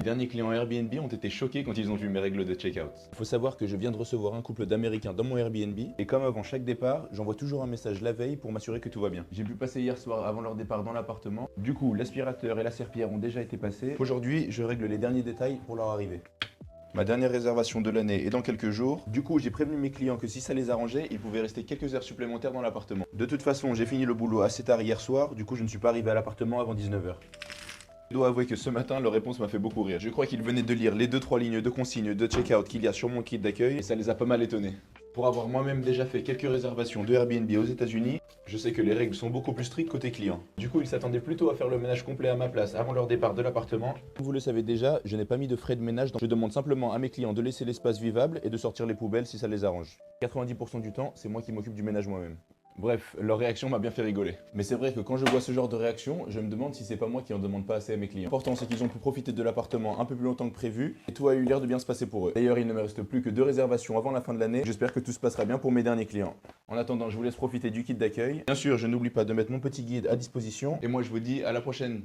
Les derniers clients Airbnb ont été choqués quand ils ont vu mes règles de checkout. Il faut savoir que je viens de recevoir un couple d'Américains dans mon Airbnb et comme avant chaque départ, j'envoie toujours un message la veille pour m'assurer que tout va bien. J'ai pu passer hier soir avant leur départ dans l'appartement. Du coup, l'aspirateur et la serpillière ont déjà été passés. Aujourd'hui, je règle les derniers détails pour leur arrivée. Ma dernière réservation de l'année est dans quelques jours. Du coup, j'ai prévenu mes clients que si ça les arrangeait, ils pouvaient rester quelques heures supplémentaires dans l'appartement. De toute façon, j'ai fini le boulot assez tard hier soir, du coup je ne suis pas arrivé à l'appartement avant 19h. Je dois avouer que ce matin, leur réponse m'a fait beaucoup rire. Je crois qu'ils venaient de lire les 2-3 lignes de consignes de checkout qu'il y a sur mon kit d'accueil et ça les a pas mal étonnés. Pour avoir moi-même déjà fait quelques réservations de Airbnb aux États-Unis, je sais que les règles sont beaucoup plus strictes côté client. Du coup, ils s'attendaient plutôt à faire le ménage complet à ma place avant leur départ de l'appartement. Comme vous le savez déjà, je n'ai pas mis de frais de ménage, donc je demande simplement à mes clients de laisser l'espace vivable et de sortir les poubelles si ça les arrange. 90% du temps, c'est moi qui m'occupe du ménage moi-même. Bref, leur réaction m'a bien fait rigoler. Mais c'est vrai que quand je vois ce genre de réaction, je me demande si c'est pas moi qui en demande pas assez à mes clients. L'important c'est qu'ils ont pu profiter de l'appartement un peu plus longtemps que prévu et tout a eu l'air de bien se passer pour eux. D'ailleurs, il ne me reste plus que 2 réservations avant la fin de l'année. J'espère que tout se passera bien pour mes derniers clients. En attendant, je vous laisse profiter du kit d'accueil. Bien sûr, je n'oublie pas de mettre mon petit guide à disposition et moi je vous dis à la prochaine.